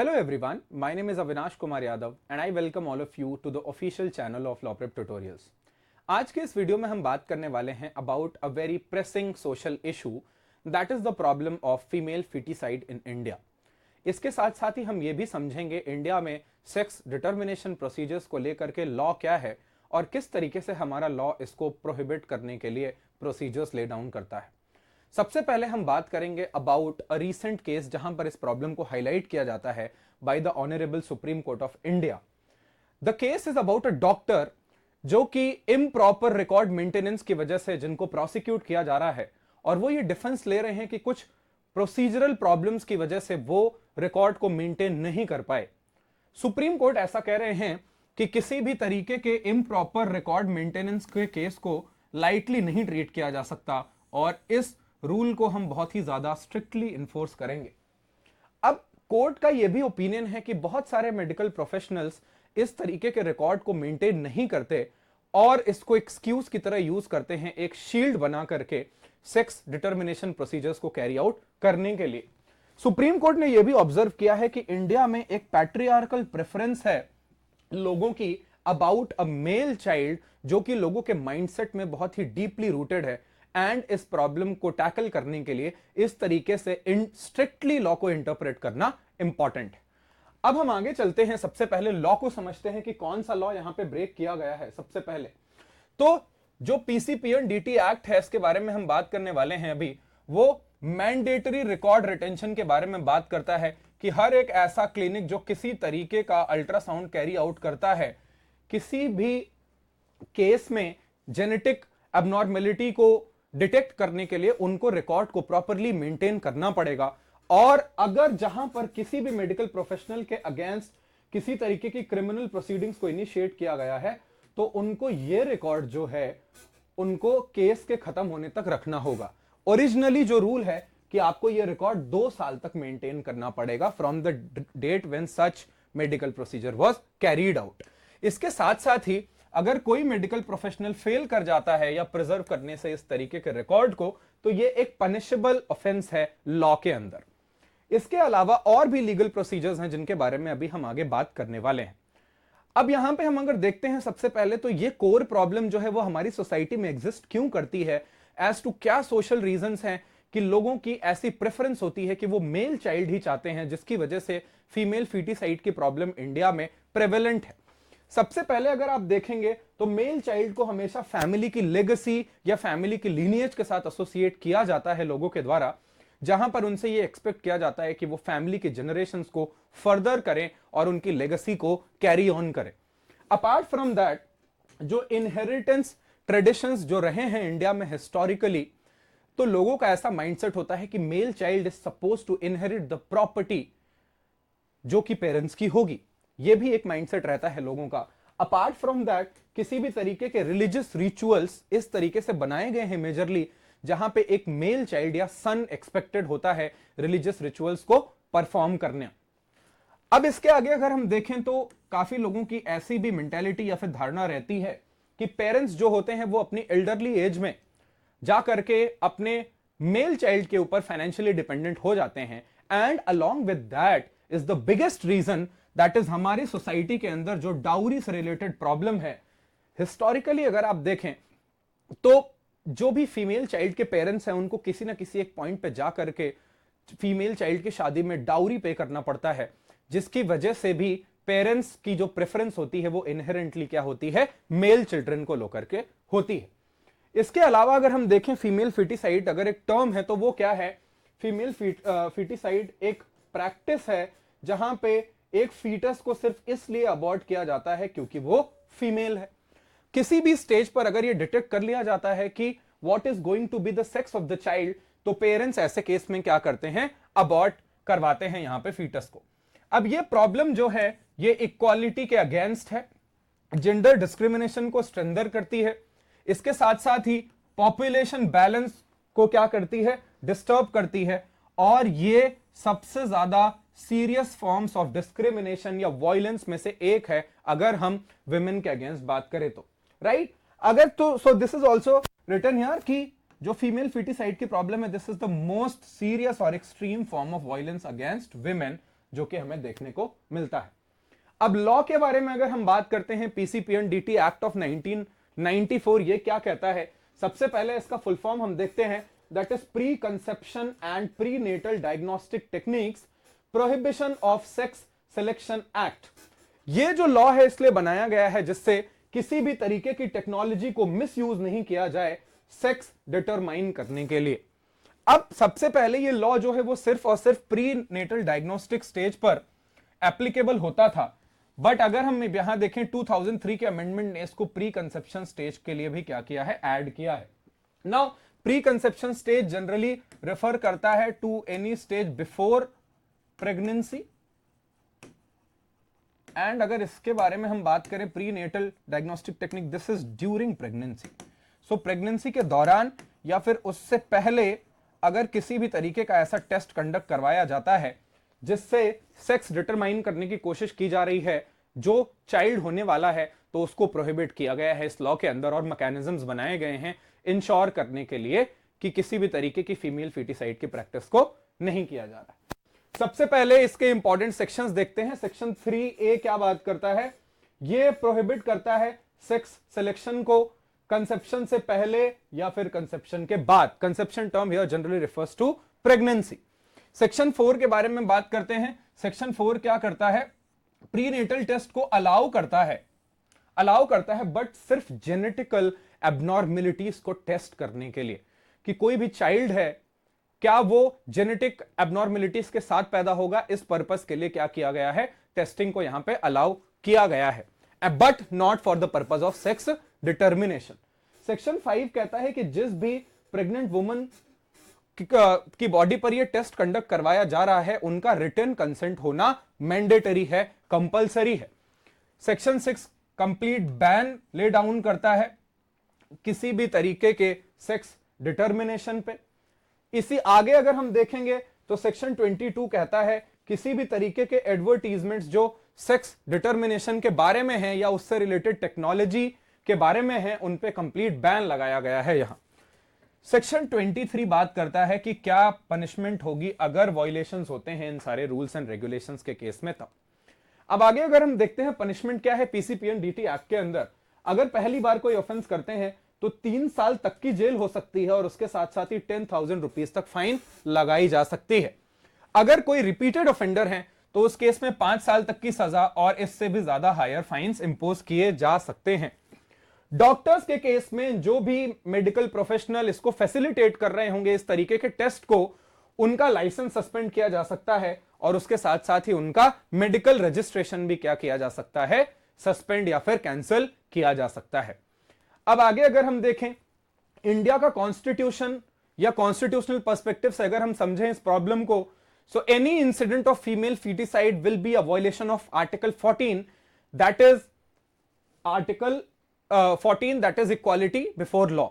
Hello everyone, my name is Avinash Kumar Yadav and I welcome all of you to the official channel of Law Prep Tutorials. आज के इस video में हम बात करने वाले हैं about a very pressing social issue that is the problem of female feticide in India. इसके साथ साथ ही हम ये भी समझेंगे इंडिया में सेक्स डिटर्मिनेशन प्रोसीजर्स को लेकर के लॉ क्या है और किस तरीके से हमारा लॉ इसको प्रोहिबिट करने के लिए प्रोसीजर्स ले डाउन करता है। सबसे पहले हम बात करेंगे अबाउट अ रीसेंट केस जहां पर इस प्रॉब्लम को हाईलाइट किया जाता है by the honourable supreme court of India. The case is about a doctor जो कि इम्प्रॉपर रिकॉर्ड मेंटेनेंस की वजह से जिनको प्रोसिक्यूट किया जा रहा है और वो ये डिफेंस ले रहे हैं कि कुछ प्रोसीजरल प्रॉब्लम्स की वजह से वो रिकॉर्ड को मेंटेन नहीं कर पाए। सुप्रीम कोर्ट ऐसा कह रहे हैं कि किसी भी तरीके के इम्प्रॉपर रिकॉर्ड मेंटेनेंस के केस को लाइटली नहीं ट्रीट किया जा सकता और इस रूल को हम बहुत ही ज्यादा स्ट्रिक्टली इन्फोर्स करेंगे। अब कोर्ट का यह भी ओपिनियन है कि बहुत सारे मेडिकल प्रोफेशनल्स इस तरीके के रिकॉर्ड को मेंटेन नहीं करते और इसको एक्सक्यूज की तरह यूज करते हैं एक शील्ड बना करके सेक्स डिटर्मिनेशन प्रोसीजर्स को कैरी आउट करने के लिए। सुप्रीम कोर्ट ने यह भी ऑब्जर्व किया है कि इंडिया में एक पैट्रियार्कल प्रेफरेंस है लोगों की अबाउट अ मेल चाइल्ड जो कि लोगों के माइंडसेट में बहुत ही डीपली रूटेड है एंड इस प्रॉब्लम को टैकल करने के लिए इस तरीके से स्ट्रिक्टली लॉ को इंटरप्रेट करना इंपॉर्टेंट है। अब हम आगे चलते हैं, सबसे पहले लॉ को समझते हैं कि कौन सा लॉ यहां पे ब्रेक किया गया है। सबसे पहले तो जो पीसीपीएन डीटी एक्ट है इसके बारे में हम बात करने वाले हैं अभी, वो मैंडेटरी रिकॉर्ड रिटेंशन के बारे में बात करता है कि हर एक ऐसा क्लिनिक जो किसी तरीके का अल्ट्रासाउंड कैरी आउट करता है किसी भी केस में जेनेटिक एबनॉर्मेलिटी को डिटेक्ट करने के लिए उनको रिकॉर्ड को प्रॉपरली मेंटेन करना पड़ेगा। और अगर जहां पर किसी भी मेडिकल प्रोफेशनल के अगेंस्ट किसी तरीके की क्रिमिनल प्रोसीडिंग्स को इनिशिएट किया गया है तो उनको ये रिकॉर्ड जो है उनको केस के खत्म होने तक रखना होगा। ओरिजिनली जो रूल है कि आपको ये रिकॉर्ड 2 साल तक मेंटेन करना पड़ेगा from the date when such medical procedure was carried out. इसके साथ साथ ही अगर कोई मेडिकल प्रोफेशनल फेल कर जाता है या प्रिजर्व करने से इस तरीके के रिकॉर्ड को तो ये एक पनिशेबल ऑफेंस है लॉ के अंदर। इसके अलावा और भी लीगल प्रोसीजर्स हैं जिनके बारे में अभी हम आगे बात करने वाले हैं। अब यहां पे हम अगर देखते हैं सबसे पहले तो ये कोर प्रॉब्लम जो है वो हमारी सोसाइटी में एग्जिस्ट क्यों करती है, एज टू क्या सोशल रीजंस हैं कि लोगों की ऐसी प्रेफरेंस होती है कि वो मेल चाइल्ड ही चाहते हैं जिसकी वजह से फीमेल फीटिसाइड की प्रॉब्लम इंडिया में प्रेवेलेंट है। सबसे पहले अगर आप देखेंगे तो मेल चाइल्ड को हमेशा फैमिली की लेगेसी या फैमिली की लीनिएज के साथ एसोसिएट किया जाता है लोगों के द्वारा, जहां पर उनसे ये एक्सपेक्ट किया जाता है कि वो फैमिली के जनरेशंस को फर्दर करें और उनकी लेगेसी को कैरी ऑन करें। अपार्ट फ्रॉम दैट जो इनहेरिटेंस ट्रेडिशंस जो रहे हैं इंडिया में हिस्टोरिकली, तो लोगों का ऐसा माइंडसेट होता है कि male child is suppose to inherit the property जो कि पेरेंट्स की होगी। यह भी एक माइंडसेट रहता है लोगों का। अपार्ट फ्रॉम दैट किसी भी तरीके के रिलीजियस रिचुअल्स इस तरीके से बनाए गए हैं मेजरली जहां पे एक मेल चाइल्ड या सन एक्सपेक्टेड होता है रिलीजियस रिचुअल्स को परफॉर्म करने। अब इसके आगे अगर हम देखें तो काफी लोगों की ऐसी भी मेंटेलिटी या फिर धारणा रहती है कि पेरेंट्स जो होते हैं वो अपनी एल्डरली एज में जा करके अपने मेल चाइल्ड के ऊपर फाइनेंशियली डिपेंडेंट हो जाते हैं and along with that is the biggest reason that is हमारी सोसाइटी के अंदर जो डाउरी से रिलेटेड प्रॉब्लम है। हिस्टोरिकली अगर आप देखें तो जो भी फीमेल चाइल्ड के पेरेंट्स हैं उनको किसी ना किसी एक पॉइंट पे जा करके फीमेल चाइल्ड की शादी में डाउरी पे करना पड़ता है, जिसकी वजह से भी पेरेंट्स की जो प्रेफरेंस होती है वो इनहेरेंटली क्या होती है, मेल चिल्ड्रन को लेकर के होती है। इसके अलावा अगर हम देखें फीमेल फिटिसाइड अगर एक टर्म है तो वो क्या है, फीमेल फिटिसाइड एक प्रैक्टिस है जहां पे एक फीटस को सिर्फ इसलिए अबॉर्ट किया जाता है क्योंकि वो फीमेल है। किसी भी स्टेज पर अगर ये डिटेक्ट कर लिया जाता है कि what is going to be the sex of the child तो पेरेंट्स ऐसे केस में क्या करते हैं, अबॉर्ट करवाते हैं यहां पे फीटस को। अब ये प्रॉब्लम जो है ये इक्वालिटी के अगेंस्ट है, जेंडर डिस्क्रिमिनेशन को स्ट्रेंथन करती है, इसके साथ साथ ही पॉपुलेशन बैलेंस को क्या करती है, डिस्टर्ब करती है, और ये सबसे ज्यादा सीरियस फॉर्म्स ऑफ डिस्क्रिमिनेशन या वायलेंस में से एक है अगर हम विमेन के अगेंस्ट बात करें तो, राइट। अगर तो so this is also written here कि जो फीमेल फिटिसाइड की प्रॉब्लम है this is the most serious और extreme form of violence against women जो कि हमें देखने को मिलता है। अब लॉ के बारे में अगर हम बात करते हैं, पीसीपीएनडीटी एक्ट ऑफ 1994 ये क्या कहता है? सबसे पहले इसका फुल फॉर्म हम देखते हैं, that is pre conception and pre natal diagnostic techniques prohibition of sex selection act. ये जो लॉ है इसलिए बनाया गया है जिससे किसी भी तरीके की टेक्नोलॉजी को मिसयूज नहीं किया जाए सेक्स डिटरमाइन करने के लिए। अब सबसे पहले ये लॉ जो है वो सिर्फ और सिर्फ प्री नेटल डायग्नोस्टिक स्टेज पर एप्लीकेबल होता था, बट अगर हम यहां देखें 2003 के अमेंडमेंट ने इसको प्री कंसेप्शन स्टेज के लिए भी क्या किया है, ऐड किया है। Now pre conception stage generally refer करता है to any stage before pregnancy, and अगर इसके बारे में हम बात करें pre natal diagnostic technique, this is during pregnancy. So pregnancy के दौरान या फिर उससे पहले अगर किसी भी तरीके का ऐसा टेस्ट कंडक्ट करवाया जाता है जिससे सेक्स डिटरमाइन करने की कोशिश की जा रही है जो चाइल्ड होने वाला है, तो उसको प्रोहिबिट किया गया है इस लॉ के अंदर, और मैकेनिज्म्स बनाए गए हैं इंश्योर करने के लिए कि किसी भी तरीके की फीमेल फीटिसाइड की प्रैक्टिस को नहीं किया जा रहा है। सबसे पहले इसके इंपॉर्टेंट सेक्शंस देखते हैं। सेक्शन 3A क्या बात करता है? ये प्रोहिबिट करता है सेक्स सिलेक्शन को कंसेप्शन से पहले या फिर कंसेप्शन के बाद। Conception term here generally refers to pregnancy. Section 4 के बारे में बात करते हैं। सेक्शन 4 क्या करता है? प्रीनेटल टेस्ट को अलाउ करता है बट सिर्फ जेनेटिकल एबनॉर्मेलिटीज को टेस्ट करने के लिए, कि कोई भी चाइल्ड है क्या वो जेनेटिक एबनॉर्मेलिटीज के साथ पैदा होगा, इस पर्पस के लिए क्या किया गया है, टेस्टिंग को यहां पे अलाउ किया गया है, but not for the purpose of sex determination. Section 5 कहता है कि जिस भी प्रेग्नेंट वुमन की बॉडी पर ये टेस्ट कंडक्ट करवाया जा रहा है उनका रिटन कंसेंट होना मैंडेटरी है, कंपलसरी है। Section 6 complete ban lay down करता है किसी भी तरीके के सेक्स डिटर्मिनेशन पे। इसी आगे अगर हम देखेंगे तो सेक्शन 22 कहता है किसी भी तरीके के एडवर्टीजमेंट्स जो सेक्स डिटर्मिनेशन के बारे में है या उससे रिलेटेड टेक्नोलॉजी के बारे में है उन पे कंप्लीट बैन लगाया गया है यहां। सेक्शन 23 बात करता है कि क्या पनिशमेंट होगी अगर वायलेशंस होते हैं इन सारे रूल्स एंड रेगुलेशंस के केस में। तब अब आगे अगर हम देखते हैं पनिशमेंट क्या है पीसीपीएनडीटी एक्ट के अंदर, अगर पहली बार कोई ऑफेंस करते हैं तो 3 साल तक की जेल हो सकती है और उसके साथ साथ ही 10,000 रुपीज तक फाइन लगाई जा सकती है। अगर कोई रिपीटेड ऑफेंडर है तो उस केस में 5 साल तक की सजा और इससे भी ज्यादा हायर फाइन्स इंपोज किए जा सकते हैं। डॉक्टर्स के केस में जो भी मेडिकल प्रोफेशनल इसको फैसिलिटेट कर रहे होंगे इस तरीके के टेस्ट को, उनका लाइसेंस सस्पेंड किया जा सकता है और उसके साथ साथ ही उनका मेडिकल रजिस्ट्रेशन भी क्या किया जा सकता है, सस्पेंड या फिर कैंसिल किया जा सकता है। अब आगे अगर हम देखें इंडिया का कॉन्स्टिट्यूशन या कॉन्स्टिट्यूशनल पर्सपेक्टिव से अगर हम समझें इस प्रॉब्लम को, so any incident of female foeticide will be a violation of article 14, that is article 14 that is equality before law.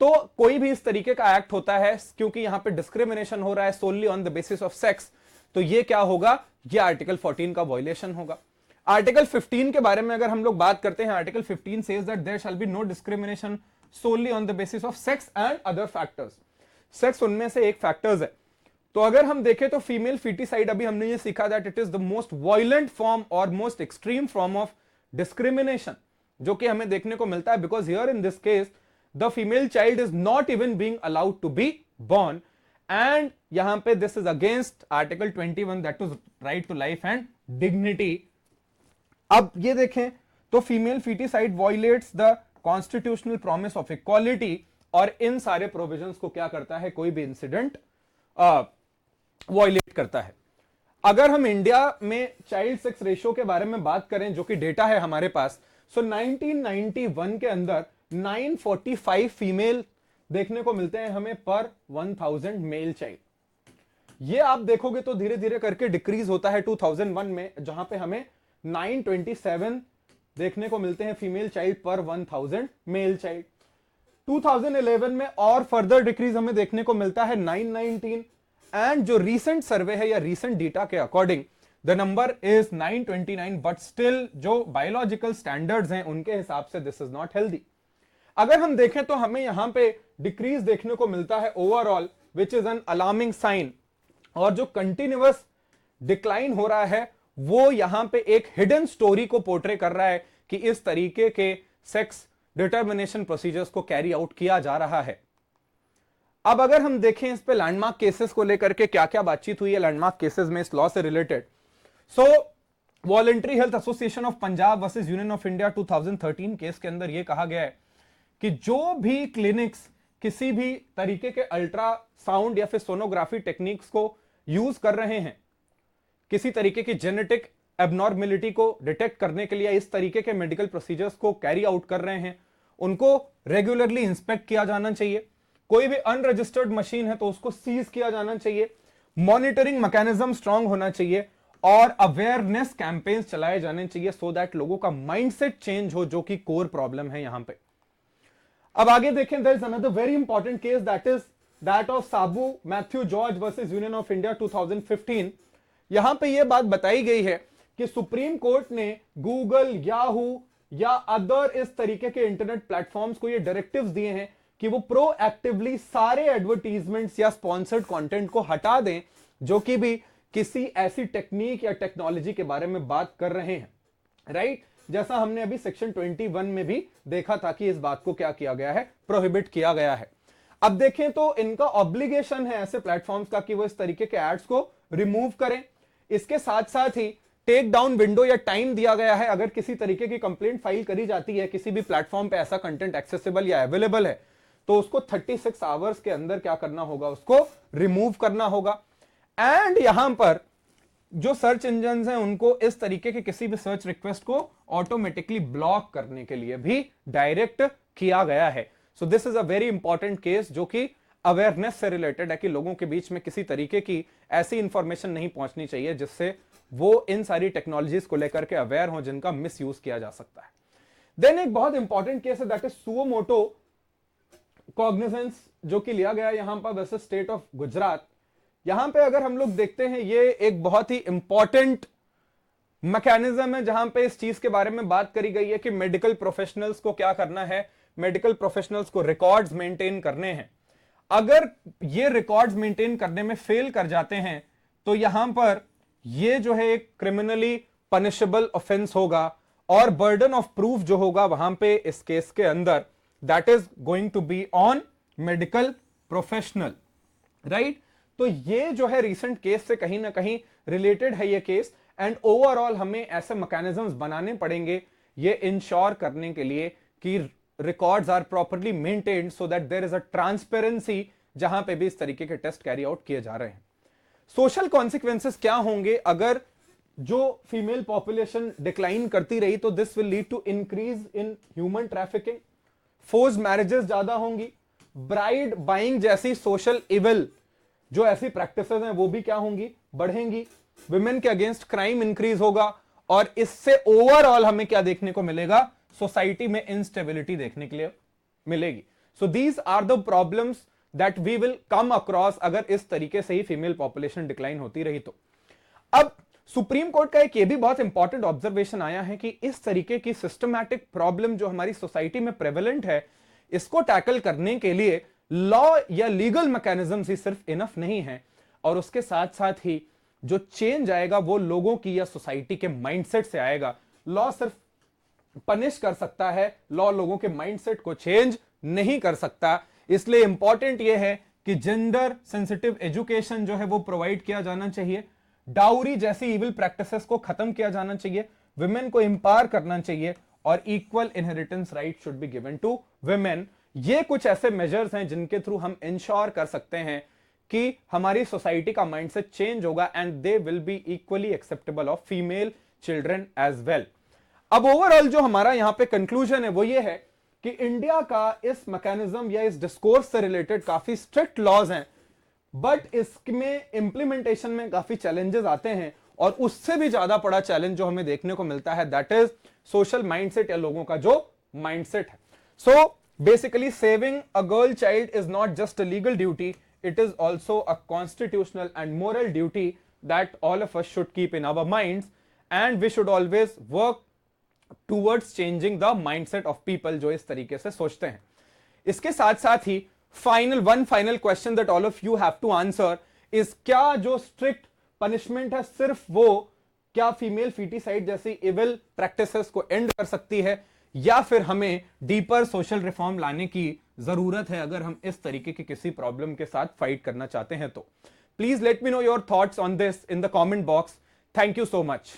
तो कोई भी इस तरीके का एक्ट होता है क्योंकि यहां पे डिस्क्रिमिनेशन हो रहा है solely on the basis of sex, तो ये क्या होगा, ये आर्टिकल 14 का वायलेशन होगा। आर्टिकल 15 के बारे में अगर हम लोग बात करते हैं, article 15 says that there shall be no discrimination solely on the basis of sex and other factors. Sex उनमें से एक फैक्टर्स है। तो अगर हम देखें तो फीमेल फीटिसाइड, अभी हमने ये सीखा that it is the most violent form और most extreme form of discrimination जो कि हमें देखने को मिलता है, because here in this case the female child is not even being allowed to be born, and यहां पे this is against article 21 that is right to life and dignity. अब ये देखें तो female feticide violates the constitutional promise of equality, और इन सारे provisions को क्या करता है, कोई भी इंसिडेंट वायलेट करता है। अगर हम इंडिया में चाइल्ड सेक्स रेशियो के बारे में बात करें जो कि डेटा है हमारे पास, सो 1991 के अंदर 945 फीमेल देखने को मिलते हैं हमें पर 1000 मेल चाइल्ड। ये आप देखोगे तो धीरे धीरे करके डिक्रीज होता है 2001 में, जहां पे हमें 927 देखने को मिलते हैं फीमेल चाइल्ड पर 1000 मेल चाइल्ड। 2011 में और फर्दर डिक्रीज हमें देखने को मिलता है 919, एंड जो रीसेंट सर्वे है या रीसेंट डेटा के according the number is 929, but still जो बायोलॉजिकल स्टैंडर्ड्स हैं उनके हिसाब से दिस इज नॉट हेल्दी। अगर हम देखें तो हमें यहां पे डिक्रीज देखने को मिलता है overall, which is an alarming sign, और जो कंटिन्यूअस डिक्लाइन हो रहा है वो यहां पे एक हिडन स्टोरी को पोर्ट्रे कर रहा है कि इस तरीके के सेक्स डिटर्मिनेशन प्रोसीजर्स को कैरी आउट किया जा रहा है। अब अगर हम देखें इस पे लैंडमार्क केसेस को लेकर के क्या क्या बातचीत हुई है लैंडमार्क केसेस में इस लॉ से related. So voluntary health association of Punjab versus union of India 2013 case के अंदर यह कहा गया है कि जो भी क्लिनिक्स किसी भी तरीके के अल्ट्रासाउंड या फिर सोनोग्राफी टेक्निक्स को यूज कर रहे हैं किसी तरीके की जेनेटिक एबनॉर्मेलिटी को डिटेक्ट करने के लिए इस तरीके के मेडिकल प्रोसीजर्स को कैरी आउट कर रहे हैं उनको रेगुलरली इंस्पेक्ट किया जाना चाहिए। कोई भी अनरजिस्टर्ड मशीन है तो उसको सीज किया जाना चाहिए। मॉनिटरिंग मैकेनिज्म स्ट्रांग होना चाहिए और अवेयरनेस कैंपेन्स चलाए जाने चाहिए सो दैट लोगों का माइंडसेट चेंज हो, जो कि कोर प्रॉब्लम है यहां पे। अब आगे देखें, there is another very important case that is that of Sabu Mathew George versus union of India 2015। यहां पे यह बात बताई गई है कि सुप्रीम कोर्ट ने गूगल, याहू या अदर इस तरीके के इंटरनेट प्लेटफॉर्म्स को ये डायरेक्टिव्स दिए हैं कि वो प्रोएक्टिवली सारे एडवर्टीजमेंट्स या स्पॉन्सर्ड कंटेंट को हटा दें जो कि भी किसी ऐसी टेक्निक या टेक्नोलॉजी के बारे में बात कर रहे हैं, राइट? जैसा हमने अभी सेक्शन 21 में भी देखा था कि इस बात को क्या किया गया है, प्रोहिबिट किया गया है। अब देखें तो इनका ऑब्लिगेशन है ऐसे प्लेटफॉर्म्स का कि वो इस तरीके के एड्स को रिमूव करें। इसके साथ साथ ही टेक डाउन विंडो या टाइम दिया गया है। अगर किसी तरीके की कंप्लेंट फाइल करी जाती है, किसी भी प्लेटफॉर्म पे ऐसा कंटेंट एक्सेसिबल या अवेलेबल है, तो उसको 36 आवर्स के अंदर क्या करना होगा, उसको रिमूव करना होगा। एंड यहां पर जो सर्च इंजन हैं उनको इस तरीके के किसी भी सर्च रिक्वेस्ट को ऑटोमेटिकली ब्लॉक करने के लिए भी डायरेक्ट किया गया है। सो this is a very important case जो कि अवेयरनेस से रिलेटेड है कि लोगों के बीच में किसी तरीके की ऐसी इंफॉर्मेशन नहीं पहुंचनी चाहिए जिससे वो इन सारी टेक्नोलॉजीज को लेकर के अवेयर हो जिनका मिस यूज किया जा सकता है। देन एक बहुत इंपॉर्टेंट केस है दैट इज सुओमोटो कॉग्निजेंस जो कि लिया गया यहां पर वर्सेस स्टेट ऑफ गुजरात। यहां पे अगर हम लोग देखते हैं ये एक बहुत ही इंपॉर्टेंट मैकेनिज्म है जहां पे इस चीज के बारे में बात करी गई है कि मेडिकल प्रोफेशनल्स को क्या करना है, मेडिकल प्रोफेशनल्स को रिकॉर्ड्स मेंटेन करने हैं। अगर ये रिकॉर्ड्स मेंटेन करने में फेल कर जाते हैं तो यहां पर ये जो है एक क्रिमिनली पनिशेबल ऑफेंस होगा और बर्डन ऑफ प्रूफ जो होगा वहां पे इस केस के अंदर that is going to be on medical professional, right? तो ये जो है रीसेंट केस से कहीं ना कहीं रिलेटेड है ये केस। एंड ओवरऑल हमें ऐसे मैकेनिज्म्स बनाने पड़ेंगे ये इंश्योर करने के लिए कि records are properly maintained so that there is a transparency जहां पे भी इस तरीके के टेस्ट कैरी आउट किए जा रहे हैं। सोशल कॉन्सिक्वेंसेस क्या होंगे अगर जो फीमेल पॉपुलेशन डिक्लाइन करती रही? तो this will lead to increase in human trafficking, forced marriages ज्यादा होंगी, ब्राइड बाइंग जैसी सोशल इविल जो ऐसी प्रैक्टिसेस हैं वो भी क्या होंगी, बढ़ेंगी। विमेन के अगेंस्ट क्राइम इंक्रीज होगा और इससे ओवरऑल हमें क्या देखने को मिलेगा, सोसाइटी में इंस्टेबिलिटी देखने के लिए मिलेगी। So these are the problems that we will come across अगर इस तरीके से ही फीमेल पॉपुलेशन डिक्लाइन होती रही तो। अब सुप्रीम कोर्ट का एक ये भी बहुत इंपॉर्टेंट ऑब्जर्वेशन आया है कि इस तरीके की सिस्टमैटिक प्रॉब्लम जो हमारी सोसाइटी में प्रेवलेंट है, इसको टैकल करने के लिए लॉ या लीगल मैकेनिज्म्स ही सिर्फ इनफ नहीं है और उसके साथ साथ ही जो चेंज आएगा वो लोगों की या सोसाइटी के माइंडसेट से आएगा। लॉ सिर्फ पनिश कर सकता है, लॉ लोगों के माइंडसेट को चेंज नहीं कर सकता। इसलिए इंपॉर्टेंट यह है कि जेंडर सेंसिटिव एजुकेशन जो है वो प्रोवाइड किया जाना चाहिए, डाउरी जैसी इविल प्रैक्टिसेस को खत्म किया जाना चाहिए, विमेन को एम्पावर करना चाहिए और equal inheritance right should be given to women. ये कुछ ऐसे मेजर्स हैं जिनके थ्रू हम इंश्योर कर सकते हैं कि हमारी सोसाइटी का माइंडसेट चेंज होगा and they will be equally acceptable of female children as well. अब ओवरऑल जो हमारा यहां पे कंक्लूजन है वो ये है कि इंडिया का इस मैकेनिज्म या इस डिस्कोर्स से रिलेटेड काफी स्ट्रिक्ट लॉज हैं, बट इसमें इंप्लीमेंटेशन में काफी चैलेंजेस आते हैं और उससे भी ज्यादा बड़ा चैलेंज जो हमें देखने को मिलता है दैट इज सोशल माइंडसेट या लोगों का जो माइंडसेट है। सो basically saving a girl child is not just a legal duty, it is also a constitutional and moral duty that all of us should keep in our minds and we should always work towards changing the mindset of people जो इस तरीके से सोचते हैं। इसके साथ साथ ही one final question that all of you have to answer is क्या जो strict पनिशमेंट है सिर्फ वो क्या फीमेल फीटिसाइड जैसी इविल प्रैक्टिसेस को एंड कर सकती है, या फिर हमें डीपर सोशल रिफॉर्म लाने की जरूरत है अगर हम इस तरीके की किसी प्रॉब्लम के साथ फाइट करना चाहते हैं तो? Please let me know your thoughts on this in the comment box. Thank you so much.